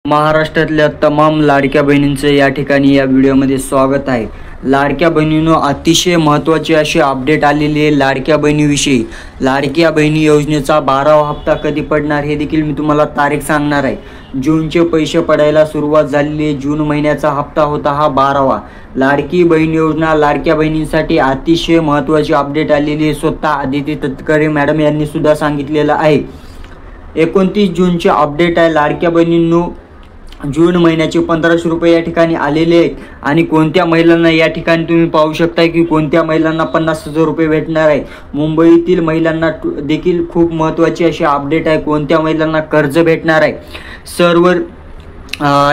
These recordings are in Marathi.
महाराष्ट्रातल्या तमाम लाडक्या बहिणींचे या ठिकाणी या व्हिडिओमध्ये स्वागत आहे। लाडक्या बहिणींनो, अतिशय महत्त्वाची अशी अपडेट आलेली आहे लाडक्या बहिणीविषयी। लाडक्या बहिणी योजनेचा 12वा हप्ता कधी पडणार हे देखील मी तुम्हाला तारीख सांगणार आहे। जूनचे पैसे पडायला सुरुवात झालेली आहे। जून महिन्याचा हप्ता होता हा 12वा। लाडकी बहीण योजना लाडक्या बहिणींसाठी अतिशय महत्त्वाची अपडेट आलेली आहे। स्वतः आदिती तटकरे मॅडम यांनी सुद्धा सांगितलेलं आहे। 29 जूनचे अपडेट आहे लाडक्या बहिणींनो। जून महिन्याचे 1500 रुपये या ठिकाणी आलेले आहेत आणि कोणत्या महिलांना या ठिकाणी तुम्ही पाहू शकता की कोणत्या महिलांना 50,000 रुपये भेटणार आहे। मुंबईतील महिलांना देखील खूप महत्त्वाची अशी अपडेट आहे। कोणत्या महिलांना कर्ज भेटणार आहे सर्व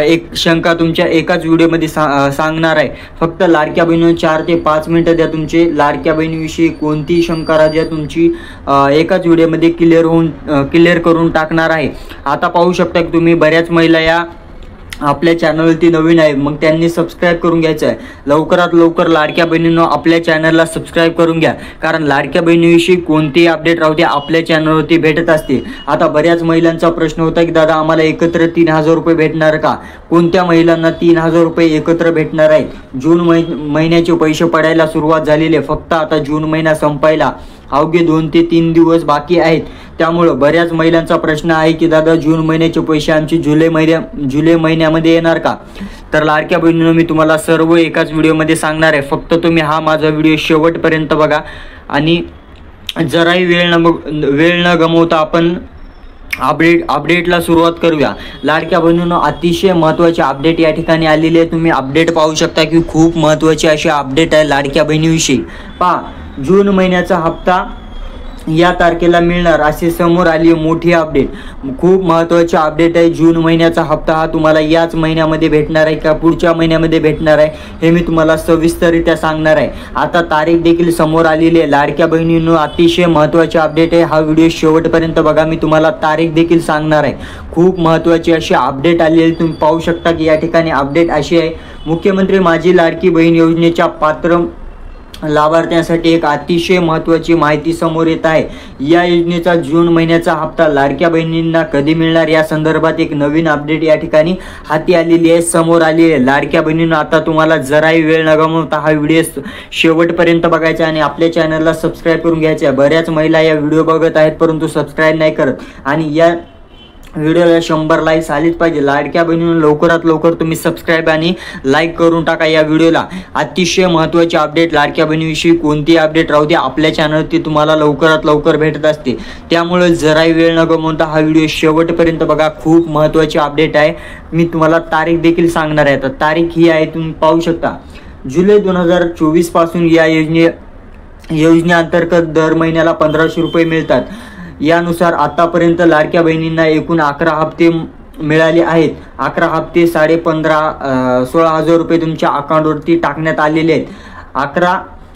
एक शंका तुमच्या एकाच व्हिडिओमध्ये सांगणार आहे। फक्त लाडक्या बहिणींनो 4 ते 5 मिनिटं द्या। तुमचे लाडक्या बहिणीविषयी कोणती शंका राजा तुमची एकाच व्हिडिओमध्ये क्लिअर करून टाकणार आहे। आता पाहू शकता की तुम्ही बऱ्याच महिला या आपल्या चॅनलवरती नवीन आहे, मग त्यांनी सबस्क्राइब करून घ्यायचं आहे। लवकरात लवकर लाडक्या बहिणींनो आपल्या चॅनलला सबस्क्राइब करून घ्या, कारण लाडक्या बहिणीविषयी कोणतीही अपडेट राहू द्या आपल्या चॅनलवरती भेटत असते। आता बऱ्याच महिलांचा प्रश्न होता की दादा आम्हाला एकत्र 3000 रुपये भेटणार का? कोणत्या महिलांना 3000 रुपये एकत्र भेटणार आहेत? जून महिन्याचे पैसे पडायला सुरुवात झालेले, फक्त आता जून महिना संपायला अवघे 2 ते 3 दिवस बाकी आहेत। त्यामुळे बऱ्याच महिलांचा प्रश्न आहे की दादा जून महिन्याचे पैसे आमचे जुलै महिन्यामध्ये येणार का? तर लाडक्या बहिणींनो मी तुम्हाला सर्व एकाच व्हिडिओमध्ये सांगणार आहे। फक्त तुम्ही हा माझा व्हिडिओ शेवटपर्यंत बघा आणि जराही वेळ न गमावता आपण अपडेटला सुरुवात करूया। लाडक्या बहिणींनो अतिशय महत्त्वाची अपडेट या ठिकाणी आलेली आहे। तुम्ही अपडेट पाहू शकता की खूप महत्त्वाची अशी अपडेट आहे लाडक्या बहिणीविषयी। पहा, जून महिन्याचा हप्ता या तारखेला मिळणार असे समोर आली मोठी अपडेट। खूप महत्त्वाची अपडेट आहे। जून महिन्याचा हप्ता हा तुम्हाला याच महिन्यामध्ये भेटणार आहे का पुढच्या महिन्यामध्ये भेटणार आहे हे मी तुम्हाला सविस्तररित्या सांगणार आहे। आता तारीख देखील समोर आलेली आहे। लाडक्या बहिणींनो अतिशय महत्त्वाची अपडेट आहे। हा व्हिडिओ शेवटपर्यंत बघा, मी तुम्हाला तारीख देखील सांगणार आहे। खूप महत्त्वाची अशी अपडेट आलेली आहे। तुम्ही पाहू शकता की या ठिकाणी अपडेट अशी आहे, मुख्यमंत्री माझी लाडकी बहीण योजनेच्या पात्र लाभार्थ्यांसाठी एक अतिशय महत्त्वाची माहिती समोर येत आहे। या योजनेचा जून महिन्याचा हप्ता लाडक्या बहिणींना कधी मिळणार या संदर्भात एक नवीन अपडेट या ठिकाणी हाती आलेली आहे, समोर आलेली आहे। लाडक्या बहिणींना आता तुम्हाला जराही वेळ न गमावता हा व्हिडिओ शेवटपर्यंत बघायचा आणि आपल्या चॅनलला सबस्क्राइब करून घ्यायचा आहे। बऱ्याच महिला या व्हिडिओ बघत आहेत परंतु सबस्क्राइब नाही करत आणि या व्हिडिओला 100 लाईक्स आलीच पाहिजे। लाडक्या बहिणींनो लवकरात लवकर तुम्ही सबस्क्राइब आणि लाईक करून टाका या व्हिडिओला। अतिशय महत्त्वाची अपडेट लाडक्या बहिणीविषयी कोणती अपडेट राहू द्या आपल्या चॅनलवरती तुम्हाला लवकरात लवकर भेटत असते। त्यामुळे जराही वेळ न गमावता हा व्हिडिओ शेवटपर्यंत बघा। खूप महत्त्वाची अपडेट आहे। मी तुम्हाला तारीख देखील सांगणार आहे। तर तारीख ही आहे, तुम्ही पाहू शकता जुलै 2024 पासून या योजनेअंतर्गत दर महिन्याला 1500 रुपये मिळतात। यानुसार आतापर्यंत लाडक्या बहिणींना एकूण 11 हप्ते मिळाले आहेत। 11 हप्ते 16,000 रुपये तुमच्या अकाउंटवरती टाकण्यात आलेले आहेत।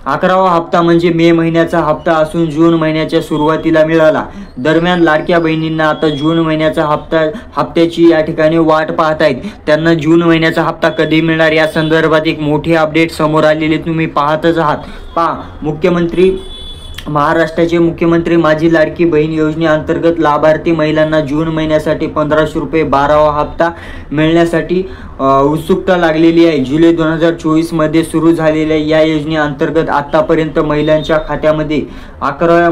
11वा हप्ता म्हणजे मे महिन्याचा हप्ता असून जून महिन्याच्या सुरुवातीला मिळाला। दरम्यान लाडक्या बहिणींना आता जून महिन्याचा हप्त्याची या ठिकाणी वाट पाहत आहेत। त्यांना जून महिन्याचा हप्ता कधी मिळणार या संदर्भात एक मोठी अपडेट समोर आलेली तुम्ही पाहतच आहात। पहा, महाराष्ट्राचे मुख्यमंत्री माझी लाडकी बहीण योजनेअंतर्गत लाभार्थी महिलांना जून महिन्यासाठी 1500 रुपये 12वा हप्ता मिळण्यासाठी उत्सुकता लागलेली आहे। जुलै 2024 मध्ये सुरू झालेल्या या योजनेअंतर्गत आतापर्यंत महिलांच्या खात्यामध्ये 11व्या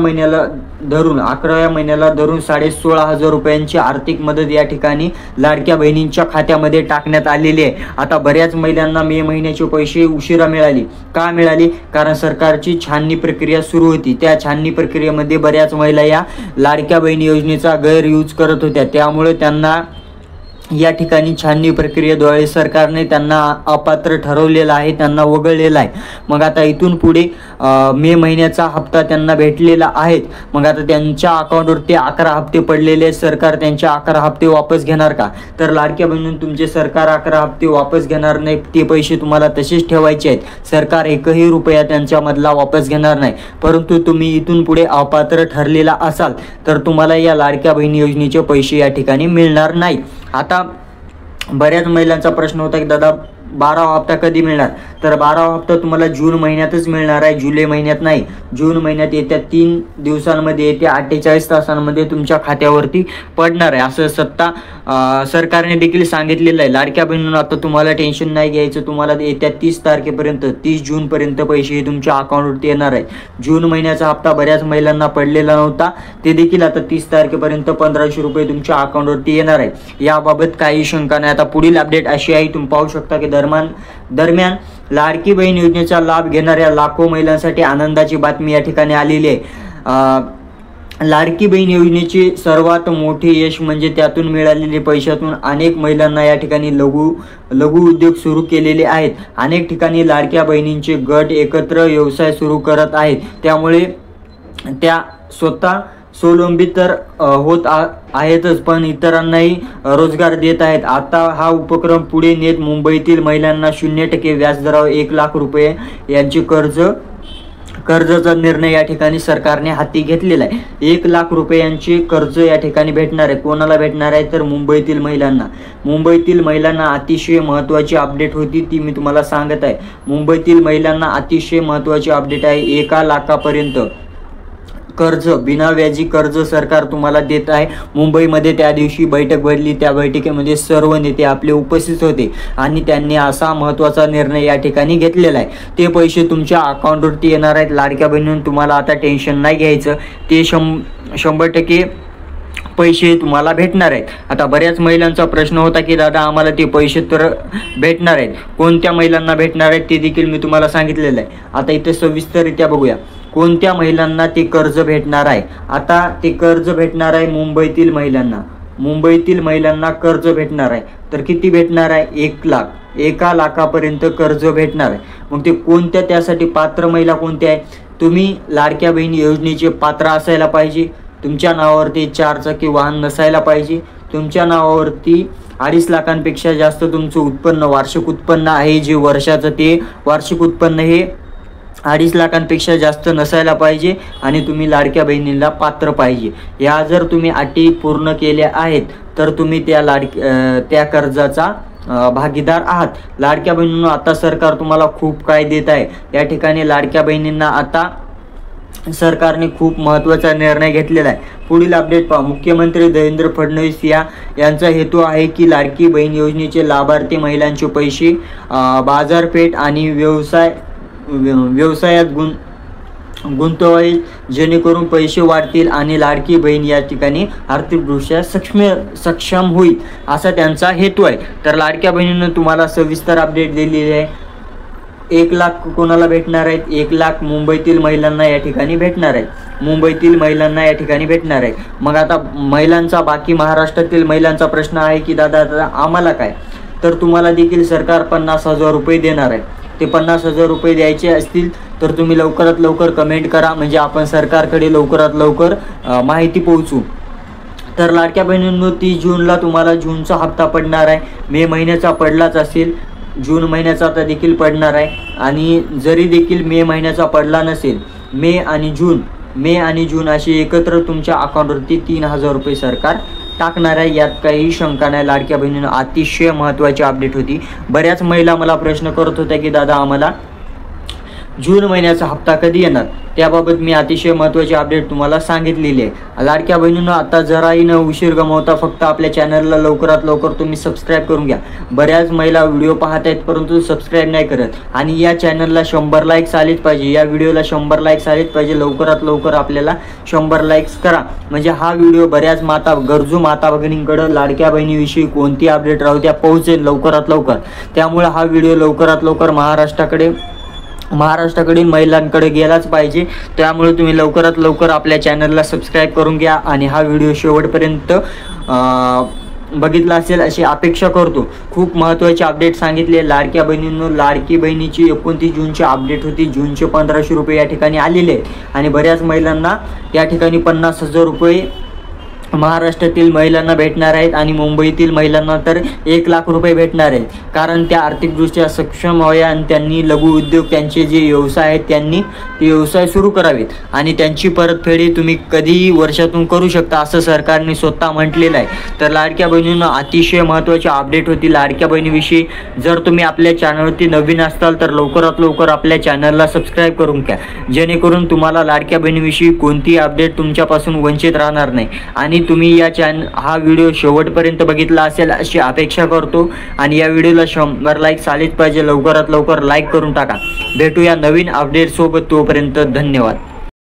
महिन्याला धरून 16,500 रुपयांची आर्थिक मदत या ठिकाणी लाडक्या बहिणींच्या खात्यामध्ये टाकण्यात आलेली आहे। आता बऱ्याच महिलांना मे महिन्याचे पैसे उशिरा मिळाले का मिळाले? कारण सरकारची छाननी प्रक्रिया सुरू होती। त्या छाननी प्रक्रियेमध्ये बऱ्याच महिला या लाडक्या बहीण योजनेचा गैरयूज करत होत्या, त्यामुळे त्यांना या ठिकाणी छाननी प्रक्रियेद्वारे सरकारने त्यांना अपात्र ठरवलेला आहे, त्यांना वगळलेला आहे। मग आता इथून पुढे मे महिन्याचा हप्ता त्यांना भेटलेला आहे। मग आता त्यांच्या अकाउंटवरती 11 हप्ते पडलेले, सरकार त्यांचे 11 हप्ते वापस घेणार का? तर लाडक्या बहिणींनो तुमचे सरकार 11 हप्ते वापस घेणार नाही, ते पैसे तुम्हाला तसेच ठेवायचे आहेत। सरकार एकही रुपया त्यांच्यामधला वापस घेणार नाही। परंतु तुम्ही इथून पुढे अपात्र ठरलेला असाल तर तुम्हाला या लाडक्या बहिणी योजनेचे पैसे या ठिकाणी मिळणार नाही। आता बऱ्याच महिलांचा प्रश्न होता की दादा 12वा हप्ता कधी मिळणार, तर 12वा हप्ता तुम्हाला जून महिन्यातच मिळणार आहे, जुलै महिन्यात नाही. जून महिन्यात येत्या 3 दिवसांमध्ये, येत्या 48 तासांमध्ये तुमच्या खात्यावरती पडणार आहे, असं सरकारने देखील सांगितलेलं आहे. लाडक्या बहिणींनो, आता तुम्हाला टेन्शन नाही घ्यायचं. तुम्हाला येत्या 30 तारखेपर्यंत, 30 जूनपर्यंत पैसे तुमच्या अकाउंटवरती येणार आहे. जून महिन्याचा हप्ता बऱ्याच महिलांना पडलेला नव्हता, ते देखील आता 30 तारखेपर्यंत 1500 रुपये तुमच्या अकाउंटवरती येणार आहे. याबाबत काही शंका नाही. आता पुढील अपडेट अशी आहे, तुम्ही पाहू शकता की दरम्यान लाडकी बहीण योजनेचा लाभ घेणाऱ्या लाखो महिलांसाठी आनंदाची बातमी या ठिकाणी आलेली आहे. लाडकी बहीण योजनेचे सर्वात मोठे यश म्हणजे त्यातून मिळालेले पैशातून अनेक महिलांना या ठिकाणी लघु उद्योग सुरू केलेले आहेत. अनेक ठिकाणी लाडक्या बहिणींचे गट एकत्र व्यवसाय सुरू करत आहेत, त्यामुळे त्या स्वतः स्वावलंबी तर होत आहेतच, पण इतरांनाही रोजगार देत आहेत. आता हा उपक्रम पुढे नेत मुंबईतील महिलांना 0% व्याजदरावर 1 लाख रुपये यांचे कर्जाचा निर्णय या ठिकाणी सरकारने हाती घेतलेला आहे. 1 लाख रुपयांचे कर्ज या ठिकाणी भेटणार आहे. कोणाला भेटणार आहे, तर मुंबईतील महिलांना अतिशय महत्त्वाची अपडेट होती, ती मी तुम्हाला सांगत आहे. मुंबईतील महिलांना अतिशय महत्त्वाची अपडेट आहे. 1 लाखापर्यंत कर्ज, बिना व्याजी कर्ज सरकार तुम्हाला देत आहे. मुंबईमध्ये त्या दिवशी बैठक भरली, त्या बैठकीमध्ये सर्व नेते आपले उपस्थित होते आणि त्यांनी असा महत्त्वाचा निर्णय या ठिकाणी घेतलेला आहे. ते पैसे तुमच्या अकाउंटवरती येणार आहेत. लाडक्या बहिणींनो, तुम्हाला आता टेन्शन नाही घ्यायचं. ते 100% पैसे तुम्हाला भेटणार आहेत. आता बऱ्याच महिलांचा प्रश्न होता की दादा आम्हाला ते पैसे तर भेटणार आहेत, कोणत्या महिलांना भेटणार आहेत ते देखील मी तुम्हाला सांगितलेलं आहे. आता इथे सविस्तररित्या बघूया कोणत्या महिलांना ते कर्ज भेटणार आहे. आता ते कर्ज भेटणार आहे मुंबईतील महिलांना कर्ज भेटणार आहे. तर किती भेटणार आहे, 1 लाख, 1 लाखापर्यंत कर्ज भेटणार आहे. मग ते कोणत्या, त्यासाठी पात्र महिला कोणत्या आहे, तुम्ही लाडक्या बहीण योजनेचे पात्र असायला पाहिजे. तुमच्या नावावरती 4 चाकी वाहन नसायला पाहिजे. तुमच्या नावावरती 2.5 लाखांपेक्षा जास्त तुमचं उत्पन्न, वार्षिक उत्पन्न आहे जे वर्षाचं, ते वार्षिक उत्पन्न हे 2.5 लाखांपेक्षा जास्त नसायला पाहिजे आणि तुम्ही लाडक्या बहिणीला पात्र पाहिजे. या जर तुम्ही अटी पूर्ण केल्या आहेत तर तुम्ही त्या कर्जाचा भागीदार आहात. लाडक्या बहिणींना आता सरकार तुम्हाला खूप काय देत आहे. या ठिकाणी लाडक्या बहिणींना आता सरकारने खूप महत्त्वाचा निर्णय घेतलेला आहे. पुढील अपडेट पहा. मुख्यमंत्री देवेंद्र फडणवीस यांचा हेतू आहे की लाडकी बहीण योजनेचे लाभार्थी महिलांचे पैसे बाजारपेठ आणि व्यवसायात गुंतवावे, जेणेकरून पैसे वाढतील आणि लाडकी बहीण या ठिकाणी आर्थिकदृष्ट्या सक्षम होईल, असा त्यांचा हेतू आहे. तर लाडक्या बहिणींना तुम्हाला सविस्तर अपडेट दिलेली आहे. 1 लाख कोणाला भेटणार आहेत, 1 लाख मुंबईतील महिलांना या ठिकाणी भेटणार आहे. मग आता महिलांचा, बाकी महाराष्ट्रातील महिलांचा प्रश्न आहे की दादा आम्हाला काय, तर तुम्हाला देखील सरकार 50,000 रुपये देणार आहे. ते 50,000 रुपये द्यायचे असतील तर तुम्ही लवकरात लवकर कमेंट करा, म्हणजे आपण सरकारकडे लवकरात लवकर माहिती पोहोचू. तर लाडक्या बहिणींनो, 30 जूनला तुम्हाला जूनचा हप्ता पडणार आहे. मे महिन्याचा पडलाच असेल, जून महिन्याचा आता देखील पडणार आहे. आणि जरी देखील मे महिन्याचा पडला नसेल, मे आणि जून अशी एकत्र तुमच्या अकाउंटवरती 3,000 रुपये सरकार टाकणार आहे. यात काही शंका नाही. लाडक्या बहिणींना अतिशय महत्त्वाची अपडेट होती. बऱ्याच महिला मला प्रश्न करत होत्या की दादा आम्हाला जून महिन्याचा हप्ता कधी येणार, त्याबाबत मी अतिशय महत्त्वाची अपडेट तुम्हाला सांगितलेली आहे. लाडक्या बहिणींनो, आता जराही न उशीर गमावता फक्त आपल्या चॅनलला लवकरात लवकर तुम्ही सबस्क्राईब करून घ्या. बऱ्याच महिला व्हिडिओ पाहत आहेत परंतु सबस्क्राईब नाही करत, आणि या चॅनलला 100 लाईक्स आलेच पाहिजे, या व्हिडिओला 100 लाईक्स आलेच पाहिजे. लवकरात लवकर आपल्याला 100 लाईक्स करा, म्हणजे हा व्हिडिओ बऱ्याच गरजू माता भगिनींकडे लाडक्या बहिणीविषयी कोणती अपडेट राहू त्या पोहोचेल लवकरात लवकर. त्यामुळे हा व्हिडिओ लवकरात लवकर महाराष्ट्राकडील महिलांकडे गेलाच पाहिजे. त्यामुळे तुम्ही लवकरात लवकर आपल्या चॅनलला सबस्क्राईब करून घ्या आणि हा व्हिडिओ शेवटपर्यंत बघितला असेल अशी अपेक्षा करतो. खूप महत्त्वाचे अपडेट सांगितले लाडक्या बहिणींनो. लाडकी बहिणीची 29 जूनची अपडेट होती. जूनचे 1500 रुपये या ठिकाणी आलेले आहेत आणि बऱ्याच महिलांना या ठिकाणी 50,000 रुपये महाराष्ट्रातील महिलांना भेटणार आहेत आणि मुंबईतील महिलांना तर 1 लाख रुपये भेटणार आहेत, कारण त्या आर्थिकदृष्ट्या सक्षम व्हाव्या आणि त्यांनी लघु उद्योग त्यांचे जे व्यवसाय आहेत त्यांनी ते व्यवसाय सुरू करावेत आणि त्यांची परतफेडी तुम्ही कधीही वर्षातून करू शकता असं सरकारने स्वतः म्हटलेलं आहे. तर लाडक्या बहिणींना अतिशय महत्त्वाची अपडेट होती लाडक्या बहिणीविषयी. जर तुम्ही आपल्या चॅनलवरती नवीन असाल तर लवकरात लवकर आपल्या चॅनलला सबस्क्राईब करून घ्या, जेणेकरून तुम्हाला लाडक्या बहिणीविषयी कोणतीही अपडेट तुमच्यापासून वंचित राहणार नाही. आणि तुम्ही या हा व्हिडिओ शेवटपर्यंत बघितला असेल अशी अपेक्षा करतो आणि या व्हिडिओला 100 लाईक्स आलेच पाहिजे. लवकरात लवकर लाईक करून टाका. भेटूया नवीन अपडेट सोबत, तोपर्यंत धन्यवाद.